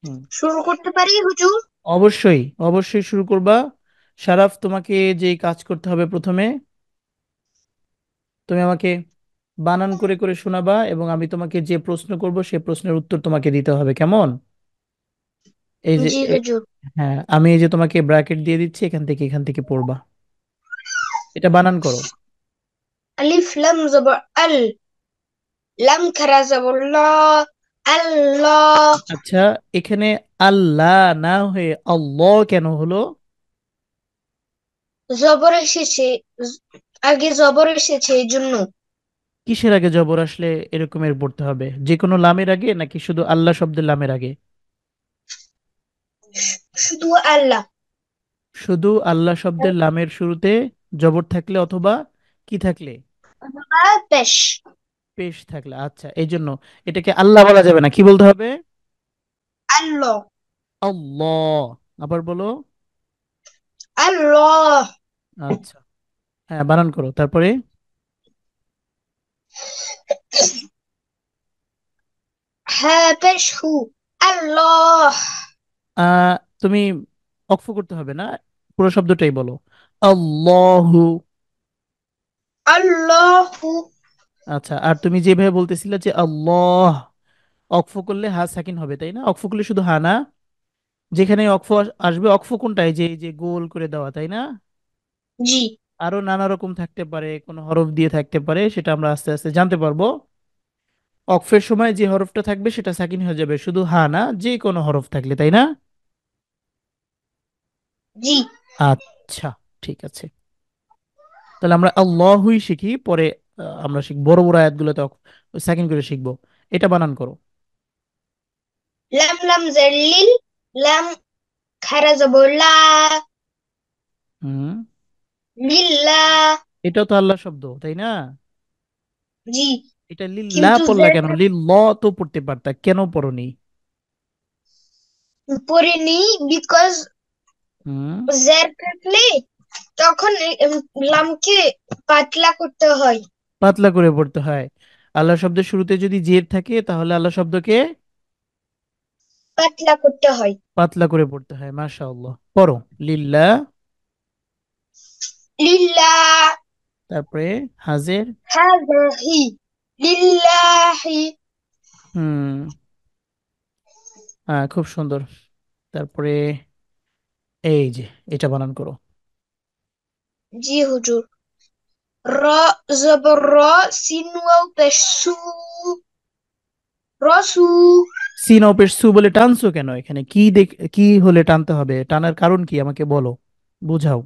হুম। শুরু করতে পারি হুজুর? অবশ্যই, অবশ্যই শুরু করবা। সারাফ, তোমাকে যে কাজ করতে হবে প্রথমে, তুমি আমাকে বানান করে করে শোনাবা এবং আমি তোমাকে যে প্রশ্ন করব সেই প্রশ্নের উত্তর তোমাকে দিতে হবে, কেমন? এই যে জি হুজুর। হ্যাঁ, আমি এই যে তোমাকে ব্র্যাকেট দিয়ে দিচ্ছি, এখান থেকে পড়বা। এটা বানান করো। আলিফ লাম জবর আল, লাম খারা জবর লা, আল্লাহ। আচ্ছা, এখানে আল্লাহ না হয়ে আল্লাহ কেন হলো? জবর এসেছে, আগে জবর এসেছে এই জন্য। কিসের আগে জবর আসলে এরকমের পড়তে হবে? যে কোনো লামের আগে নাকি শুধু আল্লাহ শব্দের লামের আগে? শুধু আল্লাহ। শুধু আল্লাহ শব্দের লামের শুরুতে জবর থাকলে অথবা কি থাকলে? অথবা পেশ। পেশ থাকলে। আচ্ছা, এই জন্য এটাকে আল্লাহ বলা যাবে না, কি বলতে হবে? আল্লাহ। আল্লাহ। আবার বলো। আল্লাহ। আচ্ছা, হ্যাঁ, বানান করো তারপরে। হ্যাঁ পেশ হু, আল্লাহ। আহ তুমি অক্ফ করতে হবে না, পুরো শব্দটাই বলো। আল্লাহু। আল্লাহু। আচ্ছা, আর তুমি যেভাবে বলতেছিলে যে আল্লাহ, অক্ফ করলে হা সাকিন হবে তাই না? অক্ফ করলে শুধু হা না, যেখানে অক্ফ আসবে, অক্ফ কোনটা? এই যে গোল করে দেওয়া তাই না? জি। আরো নানা রকম থাকতে পারে, কোনো হরফ দিয়ে থাকতে পারে, সেটা আমরা আস্তে আস্তে জানতে পারবো। অক্ফের সময় যে হরফটা থাকবে সেটা সাকিন হয়ে যাবে, শুধু হা না, যে কোনো হরফ থাকলে তাই না? জি। আচ্ছা, ঠিক আছে। তাহলে আমরা আল্লাহুই শিখি, পরে আমরা শিখব বড় বড় আয়াতগুলোতে সাকিন করে শিখবো। এটা বানান করো। লাম লাম জালিল, লাম খারা জবর লা, হুম। লিল্লাহ। এটাও তো আল্লাহ শব্দ তাই না? জি। এটা লিল্লাহ কিন্তু পড়লা জের কেন? লিল্ল তো পড়তে পারতা, কেন পড়নি? পড়িনি, বিকজ হুম। জের থাকলে তখন লামকে পাতলা করতে হয়। পাতলা করে পড়তে হয়। আল্লাহ শব্দের শুরুতে যদি জের থাকে তাহলে আল্লাহ শব্দকে পাতলা করতে হয়। পাতলা করে পড়তে হয়। মাশাআল্লাহ, পড়ো। লিল্লাহ। লিল্লাহ। তারপরে হাজের। হাযাহি, লিল্লাহি। হুম। হ্যাঁ, খুব সুন্দর। তারপরে এই যে এটা বানান করো। জি হুজুর। র জবর র, সিন ওয়াও পেশ সু, রসু। সিন অপেশ সু বলে টানছো কেন? এখানে কি কি হলে টানতে হবে? টানার কারণ কি আমাকে বলো, বুঝাও।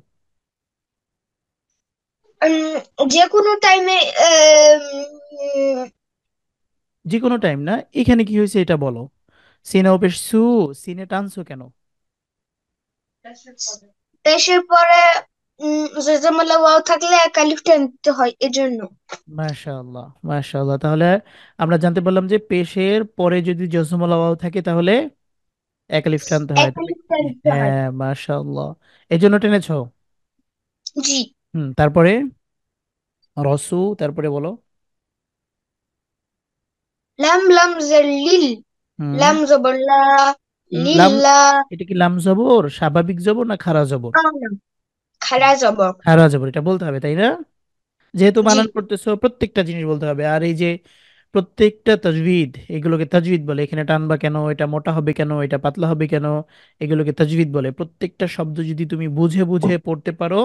যে কোনো টাইমে যে কোনো টাইম না, এখানে কি হয়েছে এটা বলো। সিন অপেশ সু, সিনে টানছো কেন? পেশের পরে জজমলা ওয়াও থাকলে এক আলিফ টানতে হয় এজন্য। মাশাআল্লাহ, মাশাআল্লাহ। তাহলে আমরা জানতে পারলাম যে পেশের পরে যদি জজমুল ওয়াও থাকে তাহলে এক আলিফ টানতে হয়, এক তাহলে আলিফ টানতে হয়। হ্যাঁ, মাশাআল্লাহ। এই জন্য টেনেছো। জি। হুম, তারপরে রসু, তারপরে বলো। লাম লাম লিল, হুম। লাম জবর লা, লাম, লিল্লা। এটা কি লাম জবর, স্বাভাবিক জবর না খাড়া জবর? খারা জবর। খাড়া জবর, এটা বলতে হবে তাই না? যেহেতু জি। বানান করতেছো, প্রত্যেকটা জিনিস বলতে হবে। আর এই যে প্রত্যেকটা তাজবিদ, এগুলোকে তাজবিদ বলে। এখানে টানবা কেন, এটা মোটা হবে কেন, এটা পাতলা হবে কেন, এগুলোকে তাজবিদ বলে। প্রত্যেকটা শব্দ যদি তুমি বুঝে বুঝে পড়তে পারো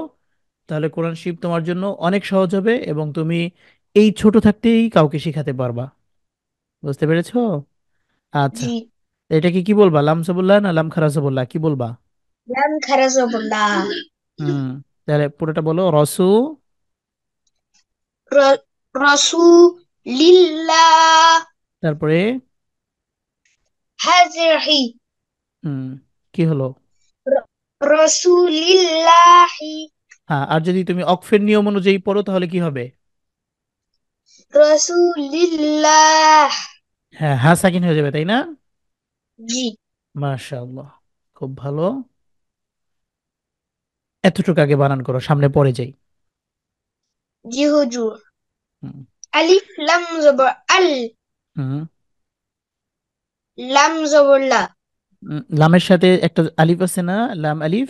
তাহলে কোরআন শিফ তোমার জন্য অনেক সহজ হবে, এবং তুমি এই ছোট থাকতেই কাউকে শিখাতে পারবা। বুঝতে পেরেছো? আচ্ছা, জি। এটাকে কি বলবা, লামসাবুল্লাহ না লাম খারাজাবুল্লাহ, কি বলবা? লাম খারা জবর লা। হুম। তাহলে পুরোটা বলো। রসু। রসু লিল্লাহ, তারপরে হাজিহি, হুম, কি হলো? রসুলিল্লাহি, হ্যাঁ, আর যদি তুমি অক্ফের নিয়ম অনুযায়ী পড়ো তাহলে কি হবে? রসুলিল্লাহ। হ্যাঁ, হ্যাঁ সাকিন হয়ে যাবে তাই না? জি। মাশাআল্লাহ, খুব ভালো। এতটুকু আগে বানান করো, সামনে পড়ে যাই। জি হুজুর। হুম। আলিফ লাম জবর আল, হুম। লাম জবর লা, লামের সাথে একটা আলিফ আছে না, লাম আলিফ।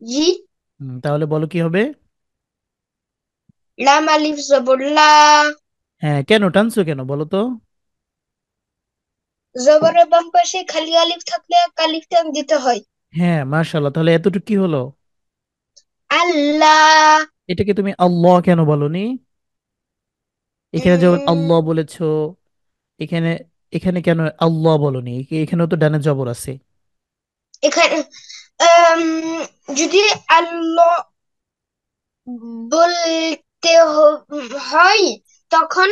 জি। তাহলে বলো কি হবে? লাম আলিফ জবর লা। হ্যাঁ, কেন টানছো কেন বলো তো? জবরের বাম পাশে খালি আলিফ থাকলে এক আলিফ টান দিতে হয়। হ্যাঁ, মাশাল্লাহ, তাহলে এতটুকু কি হলো? আল্লাহ। এটাকে তুমি আল্লাহ কেন বলনি? এখানে যখন উম, আল্লাহ বলেছো, এখানে এখানে কেন আল্লাহ বলনি? এখানেও তো ডানে জবর আছে। এখানে আম, যদি আল্লাহ বলতে হয় তখন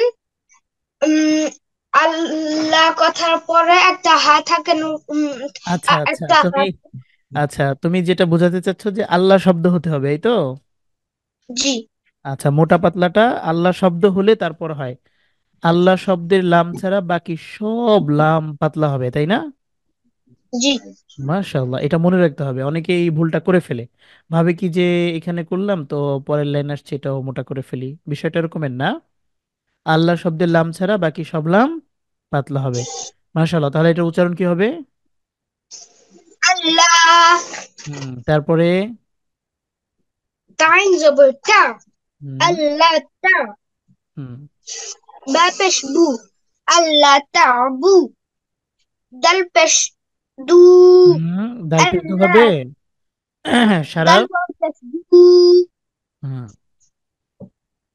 উম, আল্লাহ কথার পরে একটা হা থাকে আচ্ছা আচ্ছা, একটা হা। তুমি যেটা বোঝাতে চাচ্ছো যে আল্লাহ শব্দ হতে হবে, এই তো? জি। আচ্ছা, মোটা পাতলাটা আল্লাহ শব্দ হলে তারপর হয়। আল্লাহ শব্দের লাম ছাড়া বাকি সব লাম পাতলা হবে, তাই না? জি। মাশাআল্লাহ, এটা মনে রাখতে হবে, অনেকে এই ভুলটা করে ফেলে, ভাবে কি যে এখানে করলাম তো পরের লাইন আসছে এটাও মোটা করে ফেলি। বিষয়টা এরকমের না। আল্লাহ শব্দের লাম ছাড়া বাকি সব লাম পাতলা হবে। মাশাআল্লাহ, তাহলে এটার উচ্চারণ কি হবে? আল্লাহ। তারপরে? তাইন জবর তা। হুম। আল্লাহ তা। হুম। বা পেশ বু। আল্লাহ তা বু। দাল পেশ দু। দাল পেশ হবে। আল্লাহ। দাল সারাপ। পেশ দু। হুম।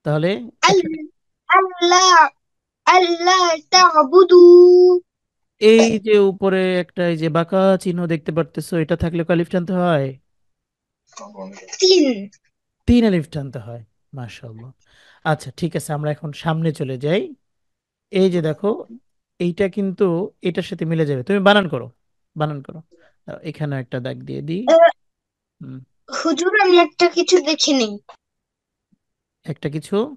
তাহলে একসাথে। আল- আল্লাহ। আল্লাহ তা'বুদু। এই যে উপরে একটা এই যে বাঁকা চিহ্ন দেখতে পারতেছো, এটা থাকলে কালিফ টানতে হয়। তিন। তিন আলিফ টানতে হয়। মাশাআল্লাহ। আচ্ছা ঠিক আছে, আমরা এখন সামনে চলে যাই। এই যে দেখো, এইটা কিন্তু এটার সাথে মিলে যাবে, তুমি বানান করো, বানান করো। এখানে একটা দাগ দিয়ে দিই। আহ, হুম, হুজুর আমি একটা কিছু দেখিনি। একটা কিছু?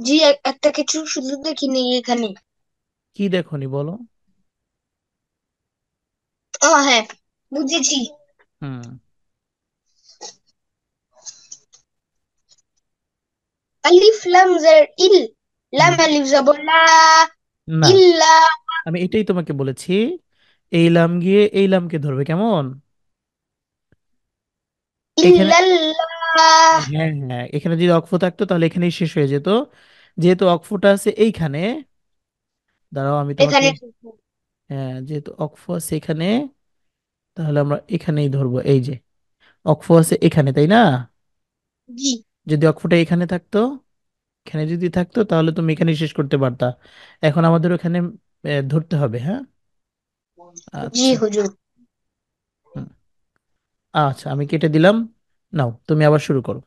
জি, একটা কিছু শুধু দেখিনি এখানে। কি দেখোনি বলো? ও হ্যাঁ, বুঝেছি। হুম। আলিফ লাম জের ইল। লাম হুম। আলিফ জবর লা। না, ইল্লা। আমি এটাই তোমাকে বলেছি, এই লাম গিয়ে এই লামকে ধরবে কেমন। এখানে, ইল্লাল্লাহ। হ্যাঁ হ্যাঁ, এখানে যদি অক্ফ থাকতো তাহলে এখানেই শেষ হয়ে যেত। যেহেতু অক্ফটা আছে এইখানে, দাঁড়াও আমি তোমাকে, এখানে। হ্যাঁ যেহেতু অক্ফ আছে এখানে, তাহলে আমরা এখানেই ধরবো। এই যে অক্ফ আছে এখানে, তাই না? জি। যদি অক্ষরটা এখানে থাকতো, এখানে যদি থাকতো তাহলে তুমি এখানে শেষ করতে পারতা। এখন আমাদের ওখানে ধরতে হবে, হ্যাঁ। জি আচ্ছা। হুজুর। হুম, আচ্ছা আমি কেটে দিলাম। নাও তুমি আবার শুরু করো।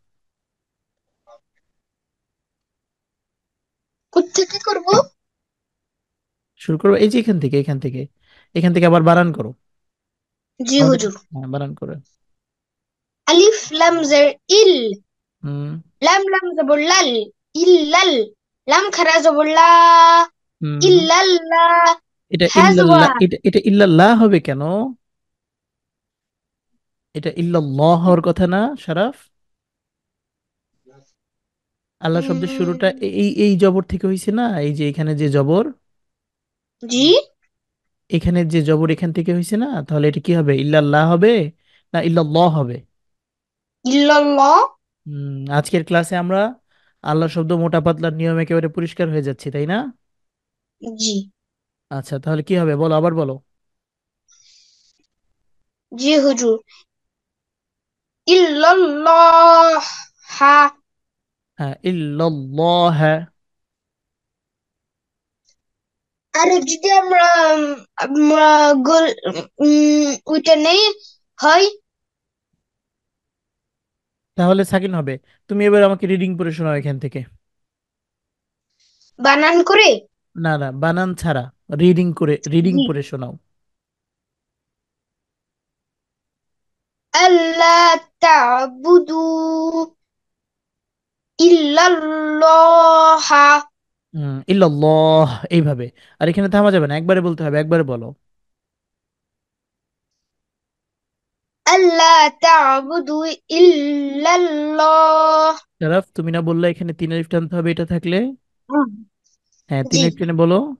কোত্থেকে করব? শুরু করো এই যে এখান থেকে, এখান থেকে, এখান থেকে আবার বানান করো। জি আমাদের, হুজুর। হ্যাঁ বানান করো। আলিফ লাম জের ইল। হুম। লাম লাম জবর লাল। ইল্লাল। লাম খারা জবর লা। হুম। ইল্লাল্লাহ। এটা হাজওয়া। ইল্লাল্লাহ, এটা ইল্লাল্লাহ হবে কেন? এটা ইল্লাল্লাহ হওয়ার কথা না, শারাফ। আল্লাহ শব্দের শুরুটা উম, এই এই জবর থেকে হয়েছে না, এই যে এখানে যে জবর, জি। এখানে যে জবর এখান থেকে হয়েছে না, তাহলে এটা কি হবে, ইল্লাল্লাহ হবে না ইল্লাল্লাহ হবে? ইল্লাল্লাহ। আজকের ক্লাসে আমরা আল্লাহ শব্দ মোটা পাতলার নিয়ম একেবারে পরিষ্কার হয়ে যাচ্ছে, তাই না? জি। আচ্ছা তাহলে কি হবে বলো, আবার বলো। জি হুজুর। ইল্লাল্লাহ। হা। হ্যাঁ, ইল্লাল্লাহ, হ্যাঁ। আর যদি আমরা আমরা গোল ওইটা নেই হয় তাহলে সাকিন হবে। তুমি এবার আমাকে রিডিং পড়ে শোনাও এখান থেকে। বানান করে। না না, বানান ছাড়া, রিডিং করে, রিডিং জি। পড়ে শোনাও। আল্লাহ তা'বুদু ইল্লাল্লাহ। ইল্লাল্লাহ, এইভাবে। আর এখানে থামা যাবে না, একবারে বলতে হবে, একবারে বলো। আল্লাহ তা'বুদু ইল্লাল্লাহ। শারাফ, তুমি না বললে এখানে তিন আলিফ টানতে হবে এটা থাকলে? হ্যাঁ, তিন জি। আলিফ টেনে বলো।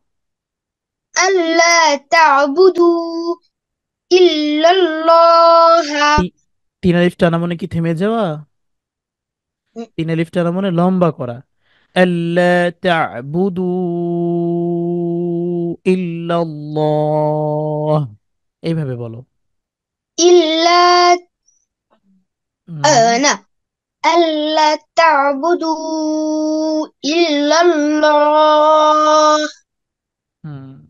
ألا تعبدوا إلا الله. তি- তিন আলিফ টানা মানে কি থেমে যাওয়া? তিন আলিফ টানা মানে লম্বা করা। আল্লা তা'বুদু ইল্লাল্লাহ, এইভাবে বলো। إلا হুম। أنا. ألا تعبدوا إلا الله. হুম,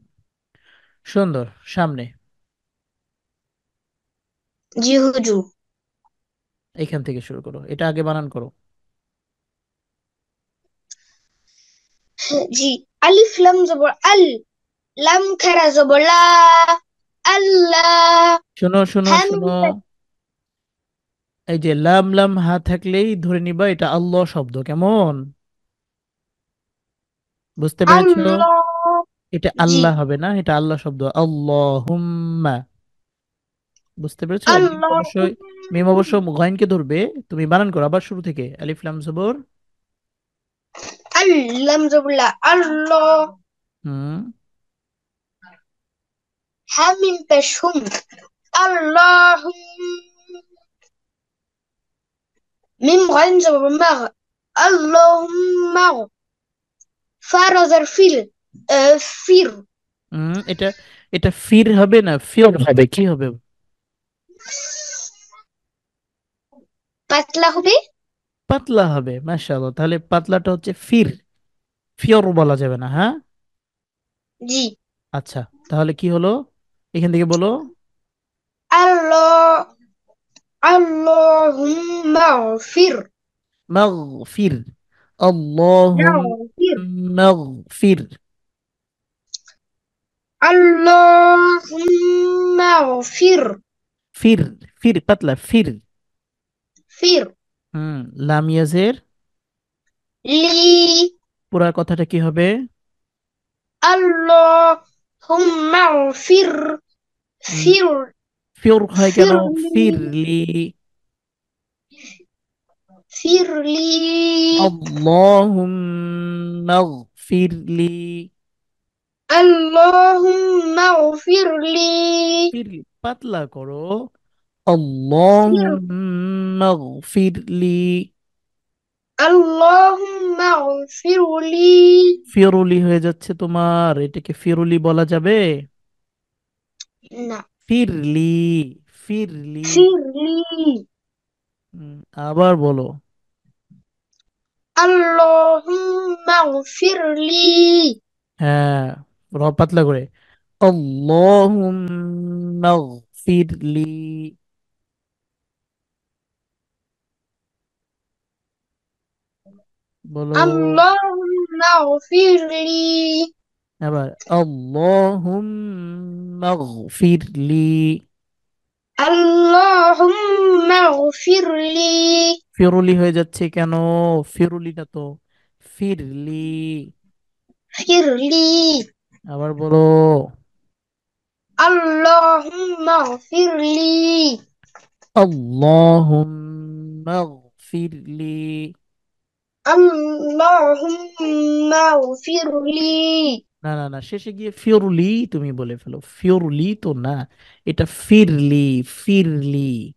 সুন্দর। সামনে জি হুজুর। এখান থেকে শুরু করো, এটা আগে বানান করো। জি, আলিফ লাম জবর আল, লাম খারা জবর লা, আল্লাহ। শোনো শোনো হ্যাঁ শোনো, মিম পেশ। এই যে লাম লাম হা থাকলেই ধরে নিবা এটা আল্লাহ শব্দ, কেমন? বুঝতে পেরেছো? আল্লাহ। এটা জি। আল্লাহ হবে না, এটা আল্লাহ শব্দ, আল্লাহুম্মা। বুঝতে পেরেছো? মিম আল্লাহ। অবশ্যই, মিম অবশ্য গইনকে ধরবে। তুমি বানান করো আবার শুরু থেকে, আলিফ লাম জবর। আল, লাম জবর লা, আল্লাহ। হুম। হ্যাঁ মিম পেশ হুম, আল্লাহ। মিম গইন জবর মা, আল্লাহুম্মা। ফা রজার ফিল, ফির। এটা এটা ফির হবে না ফির হবে, কি হবে? পাতলা হবে। পাতলা হবে, মাশাআল্লাহ। তাহলে পাতলাটা হচ্ছে ফির, ফিওর বলা যাবে না, হ্যাঁ। জি। আচ্ছা, তাহলে কি হলো এখান থেকে বলো। আল্লাহ, আল্লাহুম্মা ফির। মাগফির, নাগফির। আল্লাহুম্মা মাগফির। আল্লাহুম্মা ফির। ফির, ফির পাতলা ফির। ফির হুম। লাম ইয়াজের লি। পুরা কথাটা কি হবে? আল্লাহুম্মা ফির। উম, ফির। ফিওর হয় কেন? ফিরলি। ফিরলি। ফিরলি। আল্লাহুম্মা মাগফিরলি। আল্লাহুম্মা ফিরলি। ফিরলি পাতলা করো, ফির। আল্লাহুম্মা মাগফিরলি। আল্লাহুম্মা ফিরলি। ফিরুলি হয়ে যাচ্ছে তোমার, এটাকে ফিরুলি বলা যাবে? না। ফিরলি, ফিরলি। ফিরলি। আবার বলো। আল্লাহুম্মা ফিরলি। হ্যাঁ, পাতলা করে, আল্লাহুম্মা গফিরলি। বলো আল্লাহুম্মা ফিরলি। আবার, আল্লাহুম্মা গফিরলি। আল্লাহুম্মা ফিরলি। ফিরুলি হয়ে যাচ্ছে কেন? ফিরুলি না তো, ফিরলি। ফিরলি। আবার বলো। আল্লাহুম্মা ফিরলি। আল্লাহুম্মা গফিরলি। আল্লাহুম্মা ফিরলি। না না না, শেষে গিয়ে ফিরলি তুমি বলে ফেলো, ফিরলি তো না, এটা ফিরলি, ফিরলি।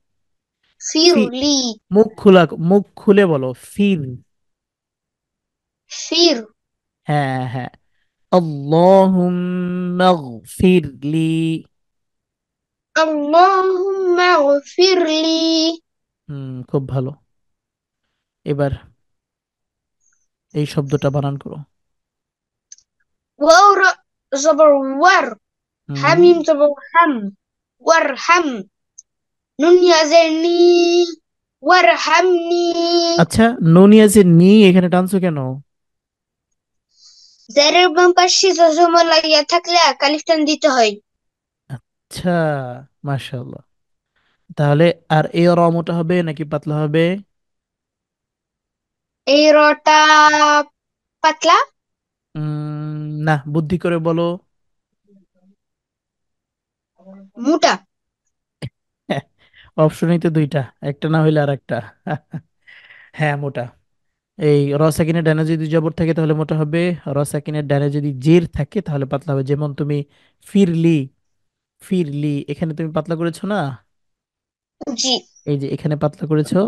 ফি, ফিরলি। মুখ খোলা, মুখ খুলে বলো ফির। ফির। হ্যাঁ হ্যাঁ, আল্লাহুম্মা গফিরলি। আল্লাহুম্মা ফিরলি। খুব ভালো। এবার এই শব্দটা বানান করো। ওয়াও জবর ওয়ার, হুম। হামিম জবর হাম, ওয়ার হাম। নুন ইয়াজের নি, ওয়ার হামনি। আচ্ছা, নুনিয়াসে নি এখানে টানছো কেন? জেরের বাম পাশে জজমা লাগিয়া থাকলে কালিফটান দিতে হয়। আচ্ছা, মাশাআল্লাহ। তাহলে আর এই রমটা হবে নাকি পাতলা হবে? এই রটা পাতলা। না, বুদ্ধি করে বলো। মোটা। অপশনই তো দুইটা, একটা না হইলে আর একটা। হ্যাঁ, মোটা। এই র সাকিনের ডানে যদি জবর থাকে তাহলে মোটা হবে, র সাকিনের ডানে যদি জের থাকে তাহলে পাতলা হবে। যেমন তুমি ফিরলি, ফিরলি এখানে তুমি পাতলা করেছো না, জি। এই যে এখানে পাতলা করেছো,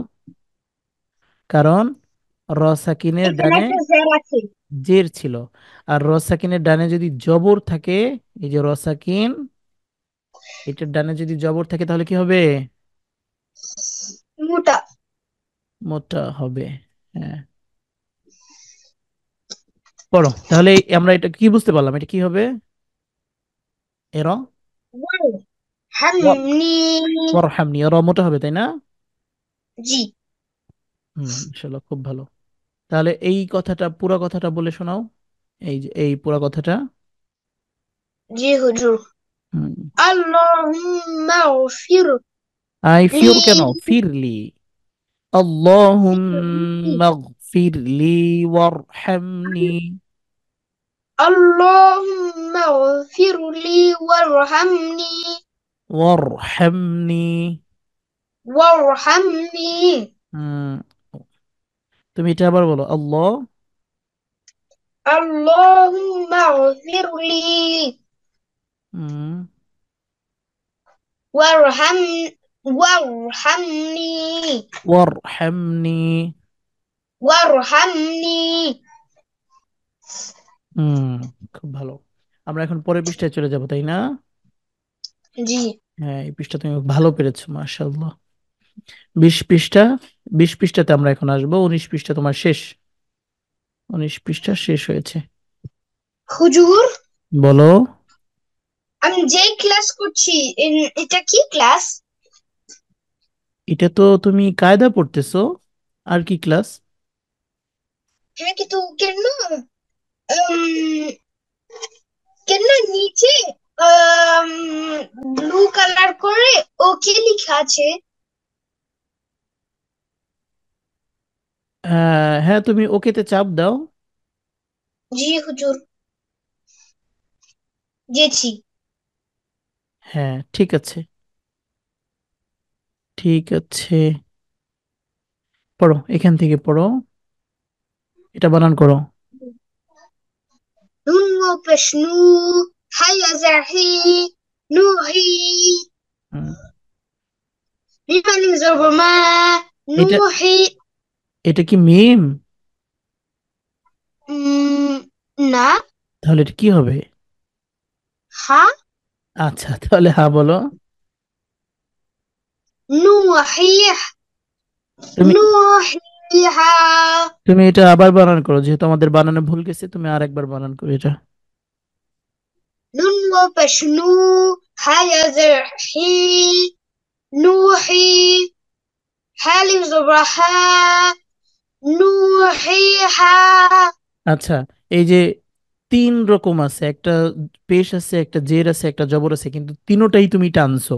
কারণ র সাকিনের এখানে ডানে একটা জের আছে। জের ছিল। আর র সাকিনের ডানে যদি জবর থাকে, এই যে র সাকিন, এটার ডানে যদি জবর থাকে তাহলে কি হবে? মোটা। মোটা হবে। হ্যাঁ, পড়ো তাহলে। আমরা এটা কি বুঝতে পারলাম, এটা কি হবে? এর ওয়াও হামনি। ওয়ারহামনি, র মোটা হবে তাই না? জি। হুম, ইনশাল্লাহ খুব ভালো। তাহলে এই কথাটা, পুরো কথাটা বলে শোনাও, এই যে এই পুরো কথাটা। জি হুজুর। হুম। আল্লাহুম্মা গফির আই লি। ফিওর কেন, ফিরলি, আল্লাহুম্মা গফিরলি ওয়ারহামনি। আল্লাহুম্মা গফির লি ওয়ারহামনি ওয়ারহামনি। ওয়ারহামনি। হুম, তুমি এটা আবার বলো, আল্লাহ। আল্লাহুম্মা গফির লি হুম, ওয়ারহাম ওয়ারহামনি ওয়ারহামনি। ওয়ারহামনি। হুম, খুব ভালো। আমরা এখন পরের পৃষ্ঠায় চলে যাব তাই না? জি হ্যাঁ, এই পৃষ্ঠা তুমি ভালো পেরেছো, মাশাআল্লাহ। 20 পৃষ্ঠা, 20 পৃষ্ঠাতে আমরা এখন আসবো, 19 পৃষ্ঠা তোমার শেষ, 19 পৃষ্ঠা শেষ হয়েছে। হুজুর, বলো। আমি যেই ক্লাস করছি, এটা কি ক্লাস? এটা তো তুমি কায়দা পড়তেছো, আর কি ক্লাস? হ্যাঁ, কিন্তু কেন উম, কেন নিচে ব্লু কালার করে ওকে লেখা আছে? হ্যাঁ, তুমি ওকেতে চাপ দাও। জি হুজুর, গেছি। হ্যাঁ, ঠিক আছে, ঠিক আছে, পড়ো এখান থেকে পড়ো, এটা বানান করো। নুন ও পেশনু হায়া জাহি নুহি হুম, বিমানি জবমা এটা নুহি। এটা কি মিম? উম, না। তাহলে এটা কি হবে? হা। আচ্ছা, তাহলে হ্যাঁ বলো। নুহি তুমি নুহিহা। তুমি এটা আবার বানান করো, যেহেতু আমাদের বানানে ভুল গেছে, তুমি আরেকবার বানান করো এটা। নুন ও পেশনু হায়া জাহি নুহি হালিম জবরাহা নুহিহা। আচ্ছা, এই যে 3 রকম আছে, একটা পেশ আছে, একটা জের আছে, একটা জবর আছে, কিন্তু তিনোটাই তুমি টানছো।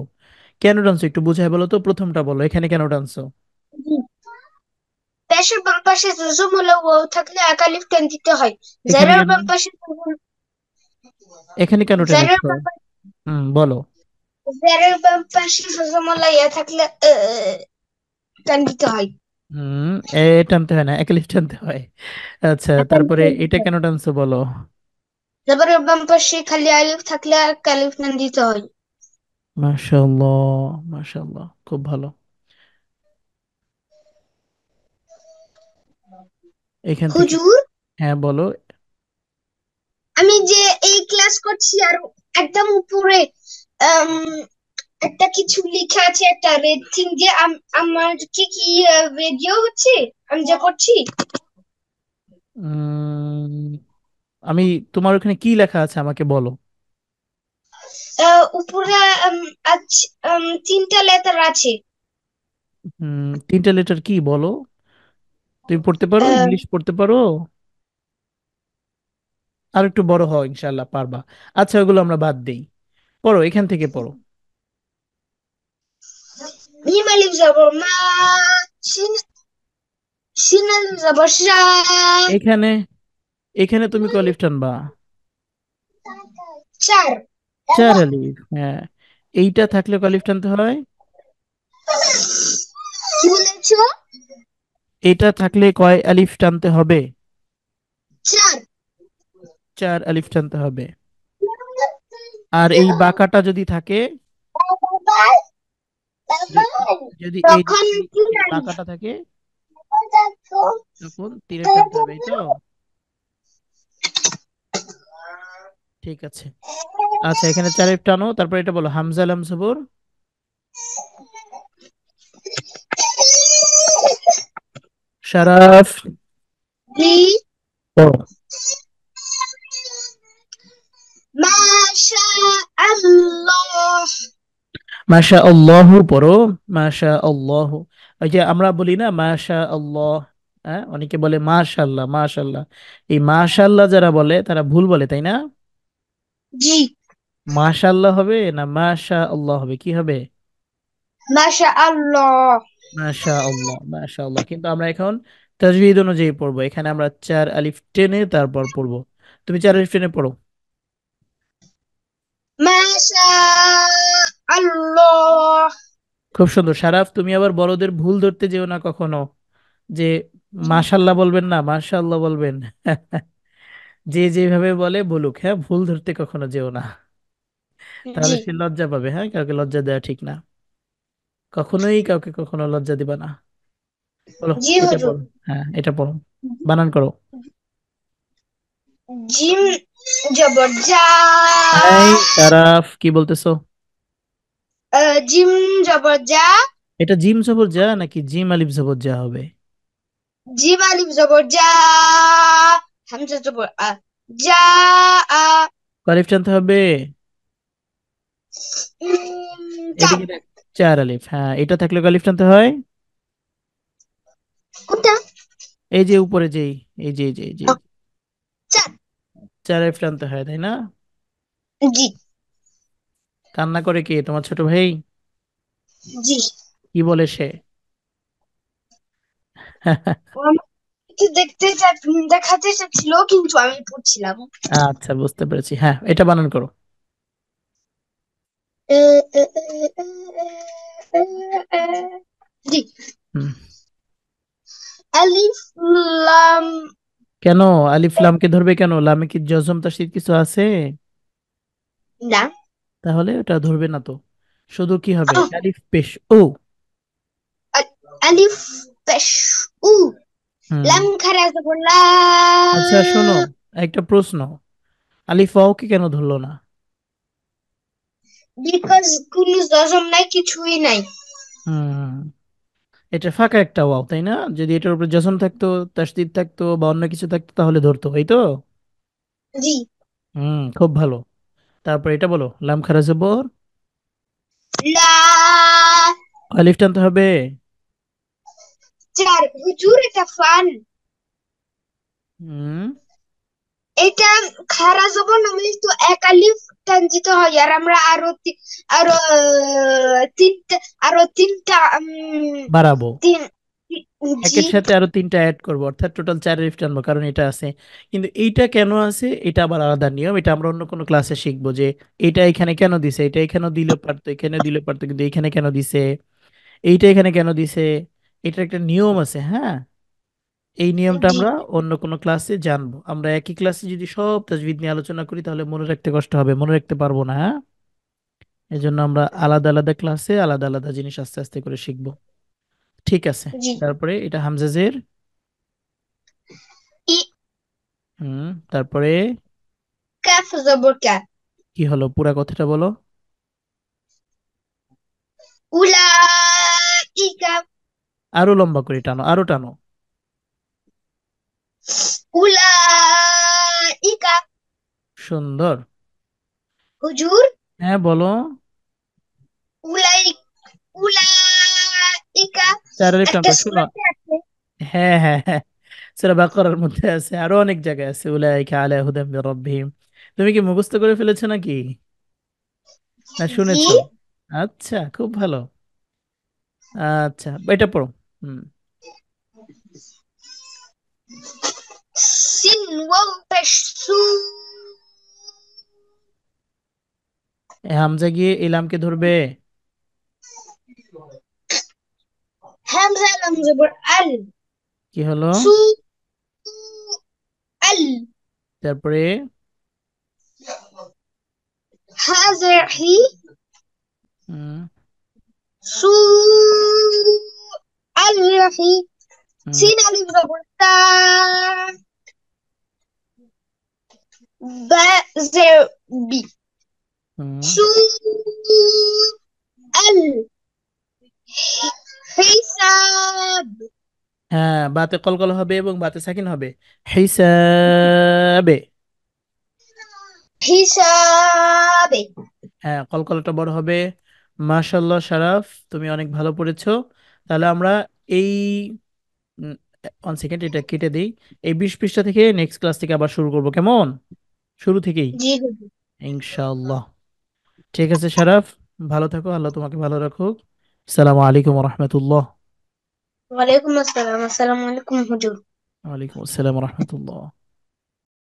কেন টানছো একটু বুঝাই বলো তো, প্রথমটা বলো এখানে কেন টানছো। পেশের বাম পাশে জুজুমুলা ওয়াও থাকলে একালিফ টেন দিতে হয়। এখানে জারের কেন, বাম পাশে এখানে কেন জারের টেনেছো? বাম পাশে বলো। জারের বাম পাশে জুজুমুলা ইয়া থাকলে টেন দিতে হয়। হুম, এ টানতে হয় না, একালিফ টানতে হয়। আচ্ছা, একালিফ তারপরে টেন এটা দিতে হয়। কেন টানছো বলো। জাবরের বাম পাশে খালি আলিফ থাকলে একালিফ টেন দিতে হয়। মাশাআল্লাহ, মাশাআল্লাহ, খুব ভালো। এখান থেকে, হুজুর, হ্যাঁ বলো। আমি যে এই ক্লাস করছি আর একদম উপরে আম, একটা কিছু লেখা আছে, একটা রেড থিং যে আমার কি কি ভিডিও হচ্ছে আমি যা করছি। উম, আমি, তোমার ওখানে কি লেখা আছে আমাকে বলো। উপরে আজ 3টা লেটার আছে। 3টা লেটার কি বলো, তুমি পড়তে পারো, আহ, ইংলিশ পড়তে পারো? আর একটু বড় হও, ইনশাল্লাহ পারবা। আচ্ছা, ওগুলো আমরা বাদ দেই, পড়ো এখান থেকে পড়ো। মিম আলিফ জবর মা, শিন শিন আলিফ জবর শা। এখানে, এখানে তুমি কলিফ টানবা, চার। 4 আলিফ, হ্যাঁ। এইটা থাকলে কলিফ টানতে হয়। কি বলেছো? এটা থাকলে কয় আলিফ টানতে হবে? চার। 4 আলিফ টানতে হবে। আর এই বাঁকাটা যদি থাকে, য- যদি এই তখন কি এই জানি? বাঁকাটা থাকে, তখন 3 টানতে হবে, এই তো। ঠিক আছে। আচ্ছা, এখানে 4 টানো, তারপর এটা বলো, হামজা লাম জবর। শারাফ, জি। পড়ো। মাশা আল্লাহ। মাশা আল্লাহু পড়ো। মাশা আল্লাহু। ওই যে আমরা বলি না মাশা আল্লাহ, হ্যাঁ, অনেকে বলে মাশাল্লাহ মাশাল্লাহ। এই মাশাল্লাহ যারা বলে তারা ভুল বলে, তাই না? জি। মাশাল্লাহ হবে না মাশা আল্লাহ হবে, কি হবে? মাশা আল্লাহ। মাশা আল্লাহ, মাশা আল্লাহ। কিন্তু আমরা এখন তাজবিদ অনুযায়ী পড়বো, এখানে আমরা 4 আলিফ টেনে তারপর পড়বো। তুমি 4 আলিফ টেনে পড়ো। মাশা আল্লাহ। খুব সুন্দর। সারাফ, তুমি আবার বড়দের ভুল ধরতে যেও না কখনো, যে মাশাল্লাহ বলবেন না মাশাআল্লাহ বলবেন। যে যেভাবে বলে বলুক, হ্যাঁ, ভুল ধরতে কখনো যেও না, তাহলে জি। সে লজ্জা পাবে। হ্যাঁ, কাউকে লজ্জা দেওয়া ঠিক না, কখনোই কাউকে কখনো লজ্জা দিবা না। বলো, জি এটা হুজুর। পড়ো। হ্যাঁ, এটা পড়ো, বানান করো। জিম জবর জা। এই সারাফ, কি বলতেছো? জিম জবর জা। এটা জিম জবর যা নাকি জিম আলিফ জবর যা হবে? জিম আলিফ জবর যা। হামজা জবর আ। যা আ। আলিফ টানতে হবে। চার। এদিকে দেখ, 4 আলিফ, হ্যাঁ, এটা থাকলে আলিফ টানতে হয়। কোনটা? এই যে উপরে যেই, এই যে চার। 4 আলিফ টানতে হয়, তাই না? জি। কান্না করে কে, তোমার ছোট ভাই? জি। কি বলে সে? একটু দেখাতে চাচ্ছিল কিন্তু আমি পড়ছিলাম। আচ্ছা, বুঝতে পেরেছি। হ্যাঁ, এটা বানান করো। জি। হুম। আলিফ লাম। কেন আলিফ লামকে ধরবে কেন? লামে কি জজম তাসদীদ কিছু আছে? না। তাহলে ওটা ধরবে না তো। শুধু কি হবে, আহ, আলিফ পেশ ও। আলিফ পেশ উ। হুম। লাম খারা জবর লা। আচ্ছা শোনো, একটা প্রশ্ন, আলিফ ওয়াও কে কেন ধরলো না? বিকজ কোনো জজম নাই, কিছুই নাই। হুম, এটা ফাঁকা একটা ওয়াও, তাই না? যদি এটার উপর জজম থাকতো, তাসদীদ থাকতো বা অন্য কিছু থাকতো তাহলে ধরতো, এই তো। জি। খুব ভালো। তারপর এটা বলো, লাম খারা জবর, লা। আলিফ টানতে হবে। চার হুজুর, এটা ফান। হুম। এটা খারা জবর নামলে তো এক আলিফ টান দিতে হয়, আর আমরা আরো তিনটা, আরো তিনটা বাড়াবো, তিন। জি। একের সাথে আরো 3টা অ্যাড করবো, অর্থাৎ টোটাল 4 আলিফ টানবো, কারণ এটা আছে। কিন্তু এইটা কেন আছে, এটা আবার আলাদা নিয়ম, এটা আমরা অন্য কোনো ক্লাসে শিখবো যে এটা এখানে কেন দিছে, এটা এখানে দিলে পারতো, এখানে দিলে পারতো, কিন্তু এখানে কেন দিছে, এইটা এখানে কেন দিছে। এটার একটা নিয়ম আছে, হ্যাঁ। এই নিয়মটা জি। আমরা অন্য কোনো ক্লাসে জানবো। আমরা একই ক্লাসে যদি সব তাজবিদ নিয়ে আলোচনা করি তাহলে মনে রাখতে কষ্ট হবে, মনে রাখতে পারবো না, হ্যাঁ। এই জন্য আমরা আলাদা আলাদা ক্লাসে আলাদা আলাদা জিনিস আস্তে আস্তে করে শিখবো। ঠিক আছে। জি। তারপরে এটা হামজাজের। ই। হুম, তারপরে কাফ জবর কা। কি হলো, পুরা কথাটা বলো। উলাইকা। আরো লম্বা করে টানো, আরো টানো। উলাইকা। সুন্দর। হুজুর। হ্যাঁ বলো। উলাই। উলাইকা। 4 আলিফ টান একটা করো, শোনো। সূরাতে আছে। হ্যাঁ হ্যাঁ হ্যাঁ, সূরা বাকারার মধ্যে আছে, আরো অনেক জায়গায় আছে, উলাইকা আলা হুদাম মির রাব্বিহিম। তুমি কি মুখস্থ করে ফেলেছো নাকি, না জি। শুনেছো? আচ্ছা, খুব ভালো। আচ্ছা, এটা পড়ো। হুম। সিন ওয়াও পেশ সু। হামজা গিয়ে ইলামকে ধরবে। হামজা লাম জবর আল। কি হলো? সু আল তারপরে? হাজার হি হুম। সু আল রাহি হুম। সিন আলিফ জবর তা বা জের বি হুম। সু আল হিসাব হ্যাঁ, বাতে কলকলা হবে এবং বাতে সাকিন হবে। হিসাবে। হিসাবে। হ্যাঁ, কলকলাটা বড় হবে। মাশাল্লাহ শারাফ, তুমি অনেক ভালো পড়েছো। তাহলে আমরা এই 1 সেকেন্ড, এটা কেটে দিই। এই 20 পৃষ্ঠা থেকে নেক্সট ক্লাস থেকে আবার শুরু করব, কেমন? শুরু থেকেই জি হুজুর। ইনশাআল্লাহ। ঠিক আছে শারাফ, ভালো থাকো, আল্লাহ তোমাকে ভালো রাখুক। আসসালামু আলাইকুম রহমতুল্লাহ। ওয়ালাইকুম আসসালাম। আসসালামু আলাইকুম হুজুর। ওয়ালাইকুম আসসালাম রহমতুল্লাহ।